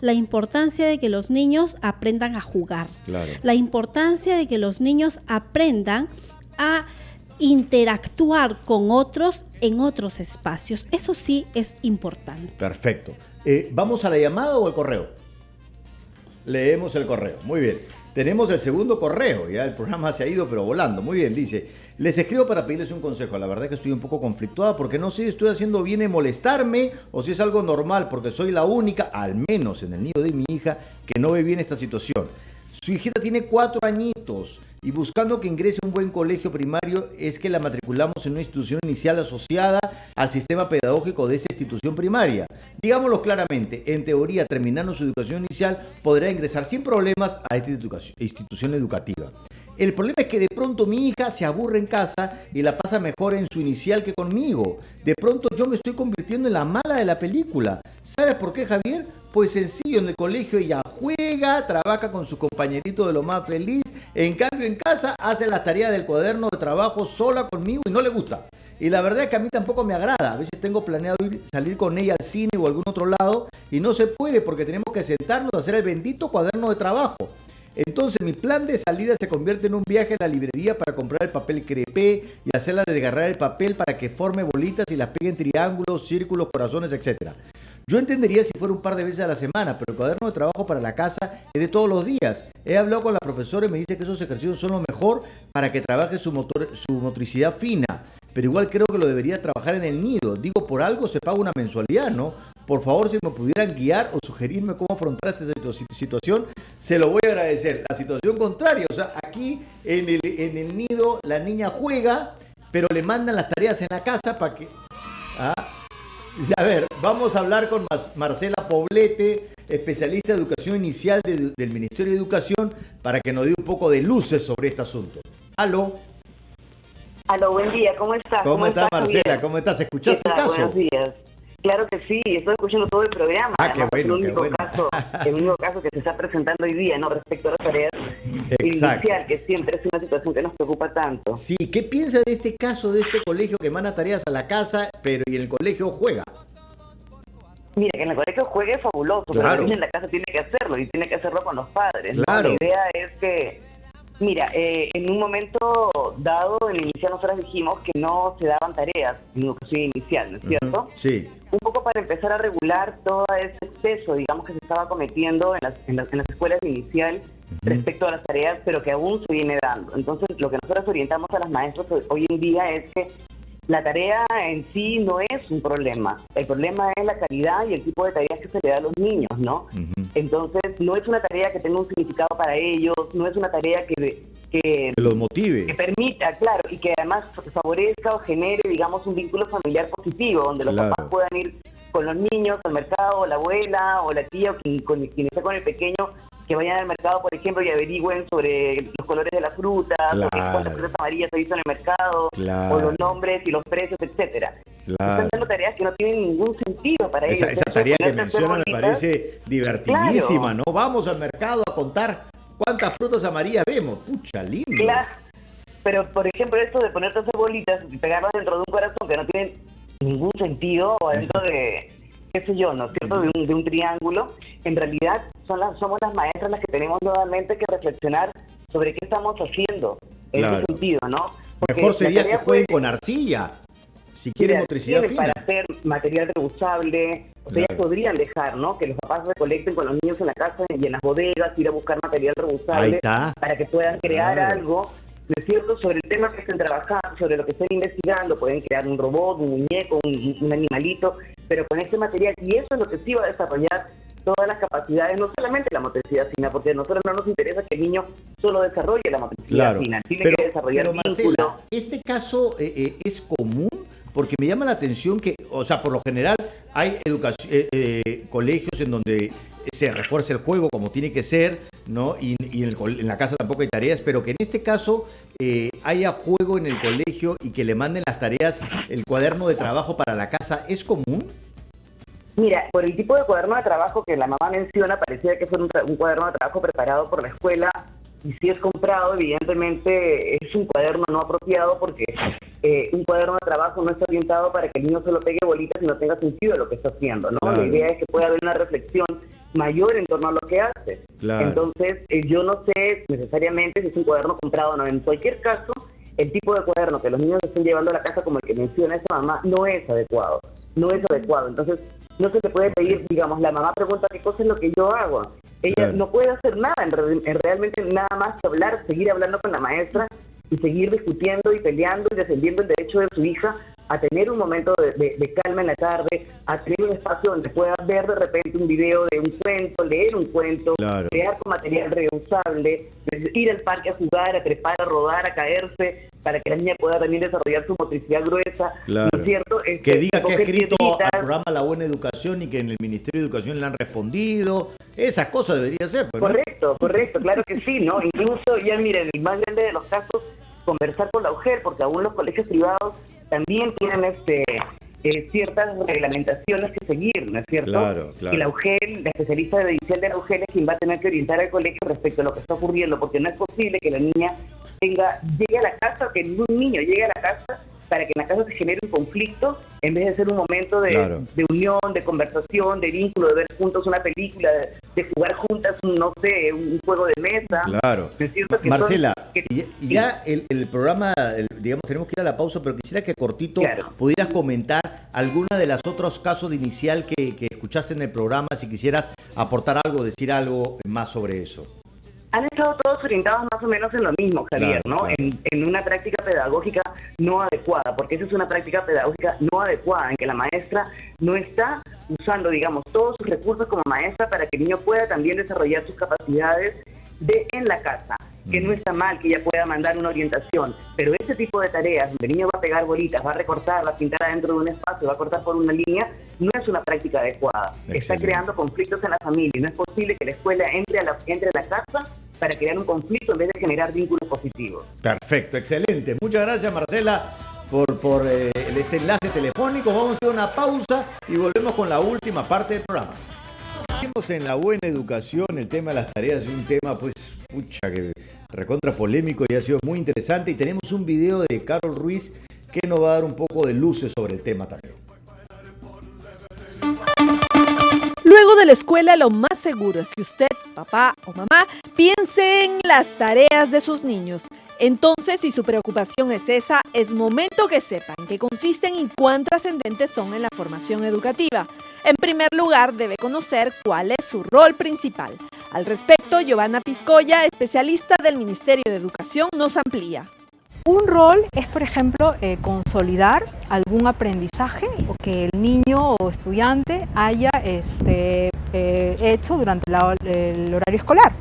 B: La importancia de que los niños aprendan a jugar. Claro. La importancia de que los niños aprendan a interactuar con otros en otros espacios. Eso sí es importante.
A: Perfecto. ¿Vamos a la llamada o al correo? Leemos el correo. Muy bien. Tenemos el segundo correo. Ya el programa se ha ido, pero volando. Muy bien. Dice, les escribo para pedirles un consejo. La verdad es que estoy un poco conflictuada porque no sé si estoy haciendo bien en molestarme o si es algo normal, porque soy la única, al menos en el nido de mi hija, que no ve bien esta situación. Su hijita tiene 4 añitos y buscando que ingrese a un buen colegio primario es que la matriculamos en una institución inicial asociada al sistema pedagógico de esa institución primaria. Digámoslo claramente, en teoría, terminando su educación inicial, podrá ingresar sin problemas a esta institución educativa. El problema es que de pronto mi hija se aburre en casa y la pasa mejor en su inicial que conmigo. De pronto yo me estoy convirtiendo en la mala de la película. ¿Sabes por qué, Javier? Pues sencillo, en el colegio ella juega, trabaja con sus compañeritos de lo más feliz. En cambio, en casa hace las tareas del cuaderno de trabajo sola conmigo y no le gusta. Y la verdad es que a mí tampoco me agrada. A veces tengo planeado salir con ella al cine o a algún otro lado y no se puede porque tenemos que sentarnos a hacer el bendito cuaderno de trabajo. Entonces mi plan de salida se convierte en un viaje a la librería para comprar el papel crepé y hacerla desgarrar el papel para que forme bolitas y las pegue en triángulos, círculos, corazones, etc. Yo entendería si fuera un par de veces a la semana, pero el cuaderno de trabajo para la casa es de todos los días. He hablado con la profesora y me dice que esos ejercicios son lo mejor para que trabaje su motricidad fina, pero igual creo que lo debería trabajar en el nido. Digo, por algo se paga una mensualidad, ¿no? Por favor, si me pudieran guiar o sugerirme cómo afrontar esta situación, se lo voy a agradecer. La situación contraria, o sea, aquí en el nido la niña juega, pero le mandan las tareas en la casa para que... A ver, vamos a hablar con Marcela Poblete, especialista de educación inicial del Ministerio de Educación, para que nos dé un poco de luces sobre este asunto. ¿Aló?
J: Aló, buen día, ¿cómo estás?
A: ¿Cómo estás, Marcela? Javier? ¿Cómo estás? ¿Escuchaste el caso?
J: Buenos días. Claro que sí, estoy escuchando todo el programa.
A: Qué bueno,
J: el único caso que se está presentando hoy día, ¿no? Respecto a las tareas inicial, que siempre es una situación que nos preocupa tanto.
A: Sí, ¿qué piensa de este caso, de este colegio que manda tareas a la casa, pero y en el colegio juega?
J: Mira, que en el colegio juegue fabuloso,
A: claro.
J: pero el niño en la casa tiene que hacerlo y tiene que hacerlo con los padres.
A: Claro.
J: ¿No? La idea es que, mira, en un momento dado, en el inicial nosotros dijimos que no se daban tareas en educación inicial, ¿no es cierto?
A: Sí.
J: Un poco para empezar a regular todo ese exceso, digamos, que se estaba cometiendo en las escuelas de inicial respecto a las tareas, pero que aún se viene dando. Entonces, lo que nosotros orientamos a las maestras hoy en día es que la tarea en sí no es un problema. El problema es la calidad y el tipo de tareas que se le da a los niños, ¿no? Entonces, no es una tarea que tenga un significado para ellos, no es una tarea que
A: los motive.
J: Que permita, claro, y que además favorezca o genere, digamos, un vínculo familiar positivo, donde los papás puedan ir con los niños al mercado, o la abuela, o la tía, o quien esté con el pequeño, que vayan al mercado, por ejemplo, y averigüen sobre los colores de las frutas, sobre cuántas frutas amarillas se hizo en el mercado, o los nombres y los precios, etcétera. Están dando tareas que no tienen ningún sentido para ellos.
A: Esa tarea que menciona me parece divertidísima, ¿no? Vamos al mercado a contar cuántas frutas amarillas vemos. Pucha, lindo.
J: Claro. Pero, por ejemplo, esto de ponerte a hacer bolitas y pegarlas dentro de un corazón que no tiene ningún sentido, o dentro de, qué sé yo, ¿no es cierto?, de un triángulo, en realidad somos las maestras las que tenemos nuevamente que reflexionar sobre qué estamos haciendo en ese sentido, ¿no? Porque
A: mejor sería que jueguen con arcilla, si quieren motricidad fina.
J: Para hacer material reusable, o sea, ellas podrían dejar, ¿no?, que los papás recolecten con los niños en la casa y en las bodegas, ir a buscar material reusable para que puedan crear algo, ¿no es cierto?, sobre el tema que estén trabajando, sobre lo que estén investigando. Pueden crear un robot, un muñeco, un animalito, pero con este material, y eso es lo que sí va a desarrollar todas las capacidades, no solamente la motricidad fina, porque a nosotros no nos interesa que el niño solo desarrolle la motricidad fina, tiene que desarrollar
A: Marcela, ¿este caso es común? Porque me llama la atención que, o sea, por lo general hay colegios en donde se refuerza el juego como tiene que ser, ¿no? Y en la casa tampoco hay tareas, pero que en este caso haya juego en el colegio y que le manden las tareas, el cuaderno de trabajo para la casa, ¿es común?
J: Mira, por el tipo de cuaderno de trabajo que la mamá menciona, parecía que fue un cuaderno de trabajo preparado por la escuela, y si es comprado, evidentemente es un cuaderno no apropiado, porque un cuaderno de trabajo no está orientado para que el niño solo pegue bolitas y no tenga sentido lo que está haciendo, ¿no? La idea es que pueda haber una reflexión mayor en torno a lo que hace. Entonces, yo no sé necesariamente si es un cuaderno comprado o no. En cualquier caso, el tipo de cuaderno que los niños estén llevando a la casa, como el que menciona esa mamá, no es adecuado. Entonces, no se le puede pedir, digamos, la mamá pregunta qué cosa es lo que yo hago. Ella no puede hacer nada, realmente nada más que hablar, seguir hablando con la maestra y seguir discutiendo y peleando y defendiendo el derecho de su hija a tener un momento de calma en la tarde, a tener un espacio donde pueda ver de repente un video de un cuento, leer un cuento, crear con material reusable, ir al parque a jugar, a trepar, a rodar, a caerse, para que la niña pueda también desarrollar su motricidad gruesa. ¿No es cierto?
A: Que diga que ha escrito al programa La Buena Educación y que en el Ministerio de Educación le han respondido. Esas cosas debería ser. ¿No?
J: Correcto, claro que sí, ¿no? Incluso, ya miren, el más grande de los casos, conversar con la UGEL, porque aún los colegios privados también tienen ciertas reglamentaciones que seguir, ¿no es cierto?
A: Claro.
J: Y la UGEL, la especialista de división de la UGEL, es quien va a tener que orientar al colegio respecto a lo que está ocurriendo, porque no es posible que la niña llegue a la casa, que un niño llegue a la casa para que en la casa se genere un conflicto, en vez de ser un momento de unión, de conversación, de vínculo, de ver juntos una película, de jugar juntas, no sé, un juego de mesa.
A: Claro.
J: ¿Es cierto que
A: Marcela, ya el programa, digamos, tenemos que ir a la pausa, pero quisiera que cortito pudieras comentar alguna de los otros casos de inicial que escuchaste en el programa, si quisieras aportar algo, decir algo más sobre eso.
J: Han estado todos orientados más o menos en lo mismo, Javier, ¿no? En una práctica pedagógica no adecuada, porque esa es una práctica pedagógica no adecuada, en que la maestra no está usando, digamos, todos sus recursos como maestra para que el niño pueda también desarrollar sus capacidades en la casa, que no está mal que ella pueda mandar una orientación, pero ese tipo de tareas, donde el niño va a pegar bolitas, va a recortar, va a pintar adentro de un espacio, va a cortar por una línea, no es una práctica adecuada. Está creando conflictos en la familia, no es posible que la escuela entre a la casa para crear un conflicto en vez de generar vínculos positivos.
A: Perfecto, excelente. Muchas gracias, Marcela, por este enlace telefónico. Vamos a hacer una pausa y volvemos con la última parte del programa. Seguimos en La Buena Educación. El tema de las tareas es un tema, pues, que recontra polémico y ha sido muy interesante. Y tenemos un video de Carol Ruiz que nos va a dar un poco de luces sobre el tema también.
K: Luego de la escuela, lo más seguro es que usted, papá o mamá, piense en las tareas de sus niños. Entonces, si su preocupación es esa, es momento que sepan qué consisten y cuán trascendentes son en la formación educativa. En primer lugar, debe conocer cuál es su rol principal. Al respecto, Giovanna Piscoya, especialista del Ministerio de Educación, nos amplía.
L: Un rol es, por ejemplo, consolidar algún aprendizaje o que el niño o estudiante haya hecho durante el horario escolar.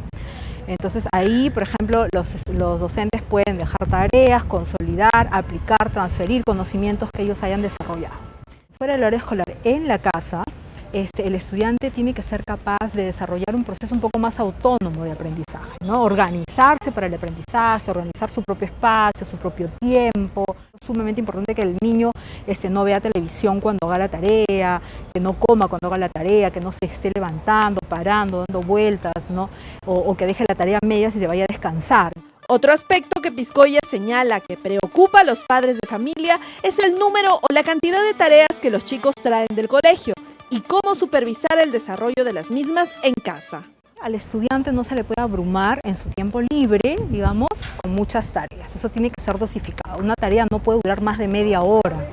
L: Entonces ahí, por ejemplo, los docentes pueden dejar tareas, consolidar, aplicar, transferir conocimientos que ellos hayan desarrollado. Fuera del horario escolar, en la casa, el estudiante tiene que ser capaz de desarrollar un proceso un poco más autónomo de aprendizaje, ¿no? Organizarse para el aprendizaje, organizar su propio espacio, su propio tiempo. Es sumamente importante que el niño no vea televisión cuando haga la tarea, que no coma cuando haga la tarea, que no se esté levantando, parando, dando vueltas, ¿no? O que deje la tarea a medias y se vaya a descansar.
K: Otro aspecto que Piscoya señala que preocupa a los padres de familia es el número o la cantidad de tareas que los chicos traen del colegio y cómo supervisar el desarrollo de las mismas en casa.
L: Al estudiante no se le puede abrumar en su tiempo libre, digamos, con muchas tareas. Eso tiene que ser dosificado. Una tarea no puede durar más de media hora,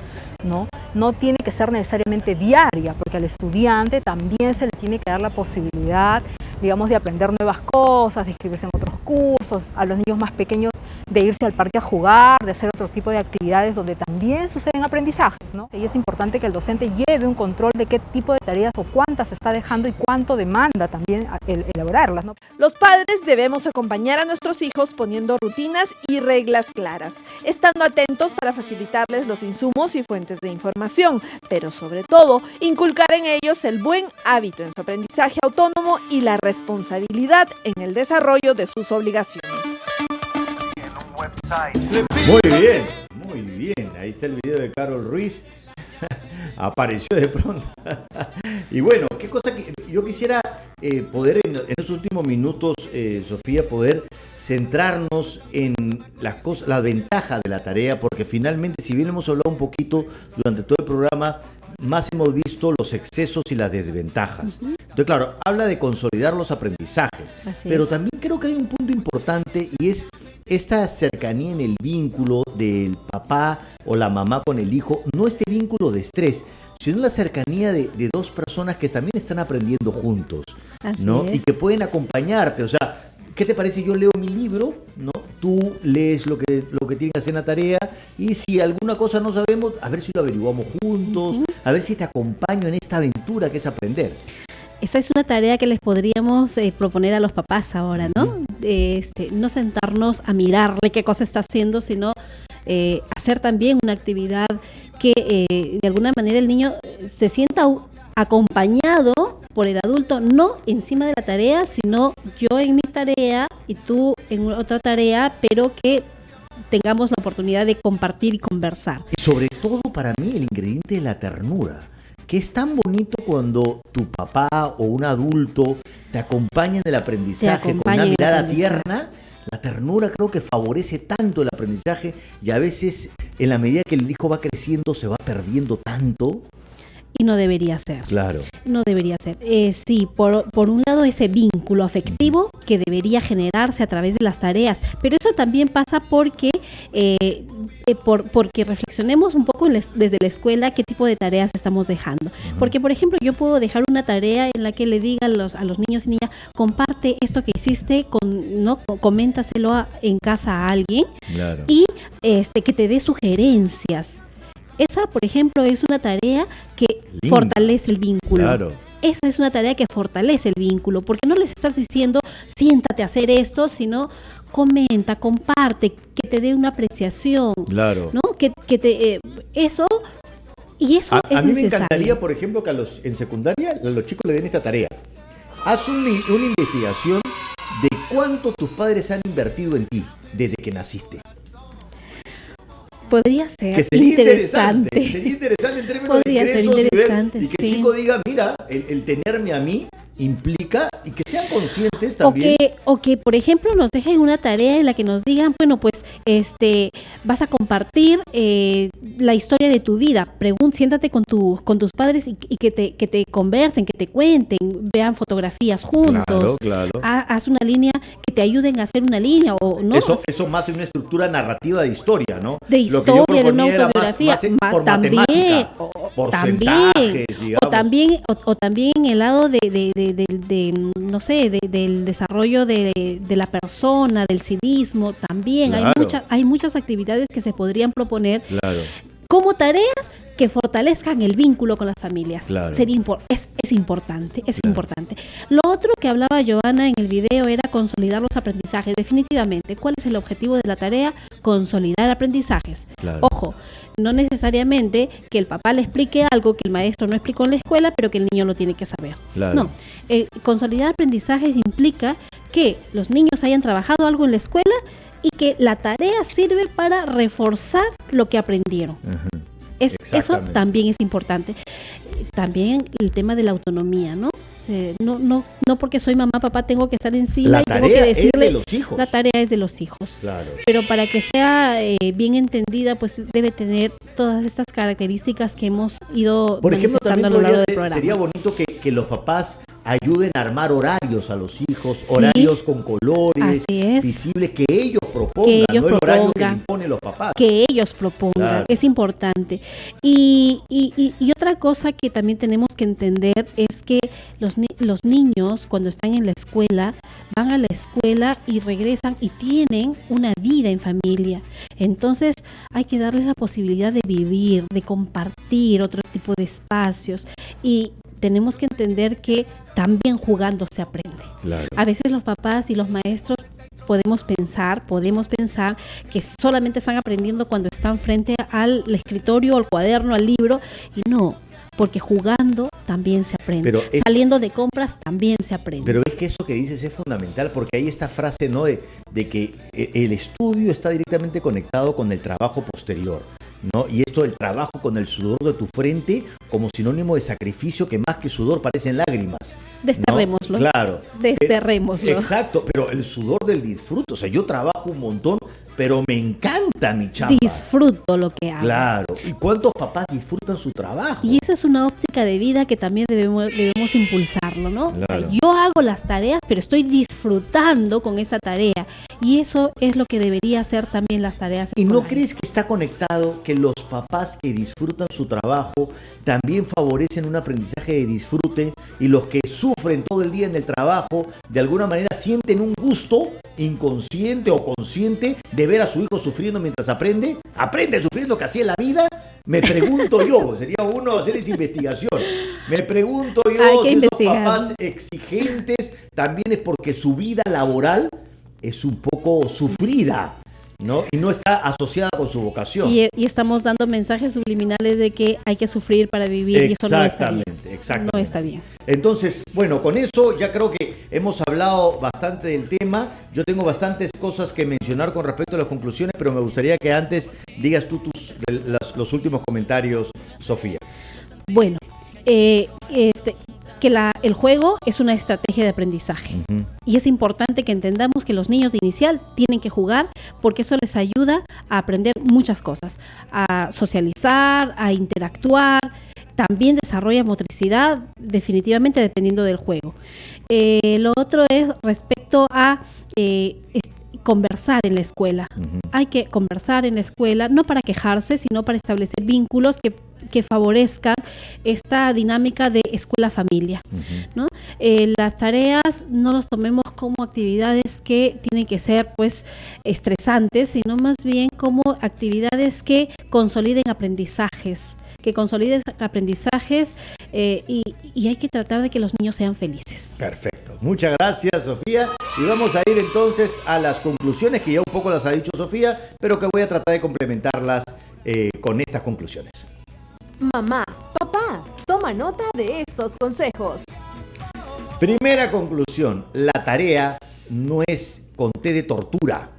L: ¿no? No tiene que ser necesariamente diaria, porque al estudiante también se le tiene que dar la posibilidad, digamos, de aprender nuevas cosas, de inscribirse en otros cursos, a los niños más pequeños de irse al parque a jugar, de hacer otro tipo de actividades donde también suceden aprendizajes, ¿no? Y es importante que el docente lleve un control de qué tipo de tareas o cuántas está dejando y cuánto demanda también elaborarlas, ¿no?
K: Los padres debemos acompañar a nuestros hijos poniendo rutinas y reglas claras, estando atentos para facilitarles los insumos y fuentes de información, pero sobre todo inculcar en ellos el buen hábito en su aprendizaje autónomo y la responsabilidad en el desarrollo de sus obligaciones.
A: Muy bien. Ahí está el video de Carol Ruiz. Apareció de pronto. Y bueno, qué cosa que yo quisiera poder en estos últimos minutos, Sofía, poder centrarnos en la ventaja de la tarea, porque finalmente, si bien hemos hablado un poquito durante todo el programa, más hemos visto los excesos y las desventajas. Entonces, claro, habla de consolidar los aprendizajes, pero también creo que hay un punto importante y es esta cercanía en el vínculo del papá o la mamá con el hijo, no este vínculo de estrés, sino la cercanía de dos personas que también están aprendiendo juntos, ¿no? Y que pueden acompañarte. O sea, ¿qué te parece? Yo leo mi libro, ¿no? Tú lees lo que tienes que hacer en la tarea, y si alguna cosa no sabemos, a ver si lo averiguamos juntos, a ver si te acompaño en esta aventura que es aprender.
B: Esa es una tarea que les podríamos proponer a los papás ahora, ¿no? No sentarnos a mirarle qué cosa está haciendo, sino hacer también una actividad que de alguna manera el niño se sienta acompañado por el adulto, no encima de la tarea, sino yo en mi tarea y tú en otra tarea, pero que tengamos la oportunidad de compartir y conversar.
A: Y sobre todo para mí el ingrediente de la ternura, que es tan bonito cuando tu papá o un adulto te acompaña en el aprendizaje con una mirada tierna. La ternura creo que favorece tanto el aprendizaje y a veces en la medida que el hijo va creciendo se va perdiendo tanto.
B: Y no debería ser.
A: Claro.
B: No debería ser. Sí, por un lado ese vínculo afectivo que debería generarse a través de las tareas, pero eso también pasa porque reflexionemos un poco desde la escuela qué tipo de tareas estamos dejando. Porque, por ejemplo, yo puedo dejar una tarea en la que le diga a los niños y niñas, comparte esto que hiciste, coméntaselo en casa a alguien, claro, y que te dé sugerencias. Esa, por ejemplo, es una tarea que fortalece el vínculo. Claro. Esa es una tarea que fortalece el vínculo, porque no les estás diciendo, siéntate a hacer esto, sino comenta, comparte, que te dé una apreciación. Claro. ¿No? Eso es necesario.
A: A mí me encantaría, por ejemplo, que en secundaria a los chicos le den esta tarea. Haz una investigación de cuánto tus padres han invertido en ti desde que naciste.
B: Podría ser interesante.
A: Sería interesante en términos de ingresos y que el chico diga, mira, el tenerme a mí implica Y que sean conscientes también.
B: O que, por ejemplo, nos dejen una tarea en la que nos digan, bueno, pues, vas a compartir la historia de tu vida. Siéntate con tus padres y que te conversen, que te cuenten, vean fotografías juntos.
A: Claro.
B: Haz una línea, que te ayuden a hacer una línea, o no.
A: Eso más en una estructura narrativa de historia, ¿no?
B: De historia, de una autobiografía,
A: por
B: también,
A: porcentajes, digamos.
B: O también en el lado no sé, del desarrollo de la persona, del civismo, también.
A: Claro.
B: Hay muchas actividades que se podrían proponer
A: como
B: tareas que fortalezcan el vínculo con las familias.
A: Claro.
B: Es importante. Lo otro que hablaba Joana en el video era consolidar los aprendizajes. Definitivamente, ¿cuál es el objetivo de la tarea? Consolidar aprendizajes.
A: Claro.
B: Ojo, no necesariamente que el papá le explique algo que el maestro no explicó en la escuela, pero que el niño lo tiene que saber.
A: Claro.
B: No, consolidar aprendizajes implica que los niños hayan trabajado algo en la escuela y que la tarea sirve para reforzar lo que aprendieron. Uh-huh. Eso también es importante. También el tema de la autonomía, ¿no? No porque soy mamá, papá, tengo que estar encima y tengo que decirle.
A: Es de los hijos.
B: La tarea es de los hijos.
A: Claro.
B: Pero para que sea bien entendida, pues debe tener todas estas características que hemos ido manifestando a lo largo del programa.
A: Sería bonito que los papás ayuden a armar horarios a los hijos, horarios con colores, visibles, que ellos propongan, no el horario que imponen los papás.
B: Que ellos propongan, es importante. Y otra cosa que también tenemos que entender es que los niños, cuando están en la escuela, van a la escuela y regresan y tienen una vida en familia. Entonces hay que darles la posibilidad de vivir, de compartir otro tipo de espacios, y tenemos que entender que también jugando se aprende.
A: Claro.
B: A veces los papás y los maestros podemos pensar que solamente están aprendiendo cuando están frente al escritorio, al cuaderno, al libro, y no, porque jugando también se aprende. Saliendo de compras también se aprende.
A: Pero es que eso que dices es fundamental, porque hay esta frase, ¿no?, de que el estudio está directamente conectado con el trabajo posterior, ¿no? Y esto del trabajo con el sudor de tu frente como sinónimo de sacrificio, que más que sudor parecen lágrimas.
B: Desterrémoslo.
A: ¿No? Claro.
B: Desterrémoslo.
A: Exacto, pero el sudor del disfrute. O sea, yo trabajo un montón, pero me encanta mi chamba.
B: Disfruto lo que hago.
A: Claro. ¿Y cuántos papás disfrutan su trabajo?
B: Y esa es una óptica de vida que también debemos impulsarlo, ¿no?
A: Claro.
B: O sea, yo hago las tareas, pero estoy disfrutando con esa tarea. Y eso es lo que debería hacer también las tareas escolares.
A: ¿Y no crees que está conectado que los papás que disfrutan su trabajo también favorecen un aprendizaje de disfrute, y los que sufren todo el día en el trabajo de alguna manera sienten un gusto inconsciente o consciente de ver a su hijo sufriendo mientras aprende sufriendo, que así es la vida? Me pregunto yo, sería uno hacer esa investigación. Me pregunto yo si esos papás exigentes también es porque su vida laboral es un poco sufrida, ¿no? Y no está asociada con su vocación.
B: Y estamos dando mensajes subliminales de que hay que sufrir para vivir, y eso no está bien.
A: Exactamente.
B: No está bien.
A: Entonces, bueno, con eso ya creo que hemos hablado bastante del tema. Yo tengo bastantes cosas que mencionar con respecto a las conclusiones, pero me gustaría que antes digas tú los últimos comentarios, Sofía.
B: Bueno, el juego es una estrategia de aprendizaje. Uh-huh. Y es importante que entendamos que los niños de inicial tienen que jugar, porque eso les ayuda a aprender muchas cosas, a socializar, a interactuar. También desarrolla motricidad, definitivamente, dependiendo del juego. Lo otro es respecto a conversar en la escuela. Uh-huh. Hay que conversar en la escuela, no para quejarse, sino para establecer vínculos que favorezcan esta dinámica de escuela-familia, uh-huh, ¿no? Las tareas no los tomemos como actividades que tienen que ser, pues, estresantes, sino más bien como actividades que consoliden aprendizajes. Y hay que tratar de que los niños sean felices.
A: Perfecto. Muchas gracias, Sofía. Y vamos a ir entonces a las conclusiones, que ya un poco las ha dicho Sofía, pero que voy a tratar de complementarlas con estas conclusiones.
K: Mamá, papá, toma nota de estos consejos.
A: Primera conclusión: la tarea no es con té de tortura.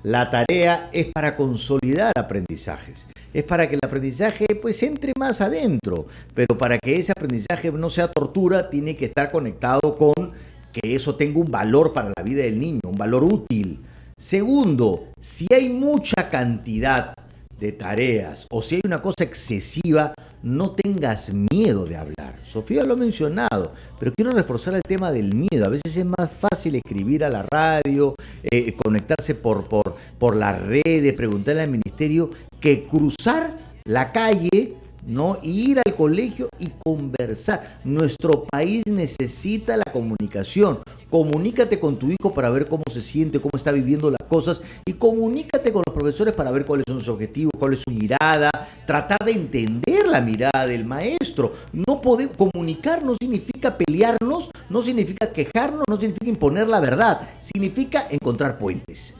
A: La tarea es para consolidar aprendizajes. Es para que el aprendizaje pues entre más adentro, pero para que ese aprendizaje no sea tortura, tiene que estar conectado con que eso tenga un valor para la vida del niño, un valor útil. Segundo, si hay mucha cantidad de tareas o si hay una cosa excesiva, no tengas miedo de hablar. Sofía lo ha mencionado, pero quiero reforzar el tema del miedo. A veces es más fácil escribir a la radio, conectarse por las redes, preguntarle al ministerio, que cruzar la calle, ¿no? Y ir al colegio y conversar. Nuestro país necesita la comunicación. Comunícate con tu hijo para ver cómo se siente, cómo está viviendo las cosas, y comunícate con los profesores para ver cuáles son sus objetivos, cuál es su mirada, tratar de entender la mirada del maestro. No podemos comunicar, no significa pelearnos, no significa quejarnos, no significa imponer la verdad, significa encontrar puentes.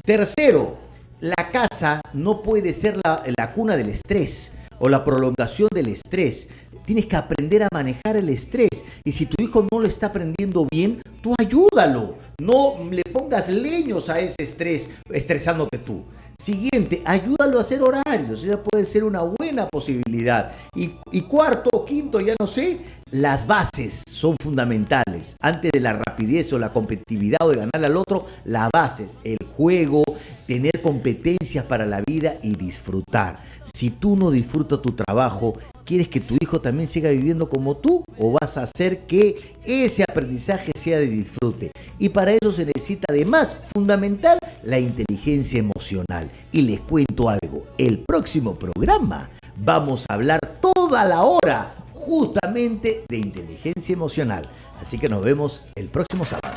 A: Tercero, la casa no puede ser la cuna del estrés o la prolongación del estrés. Tienes que aprender a manejar el estrés. Y si tu hijo no lo está aprendiendo bien, tú ayúdalo. No le pongas leños a ese estrés, estresándote tú. Siguiente, ayúdalo a hacer horarios. Esa puede ser una buena posibilidad. Y cuarto o quinto, ya no sé, las bases son fundamentales. Antes de la rapidez o la competitividad o de ganarle al otro, las bases, el juego, tener competencias para la vida y disfrutar. Si tú no disfrutas tu trabajo, ¿quieres que tu hijo también siga viviendo como tú? ¿O vas a hacer que ese aprendizaje sea de disfrute? Y para eso se necesita, además, fundamental, la inteligencia emocional. Y les cuento algo, el próximo programa vamos a hablar toda la hora justamente de inteligencia emocional. Así que nos vemos el próximo sábado.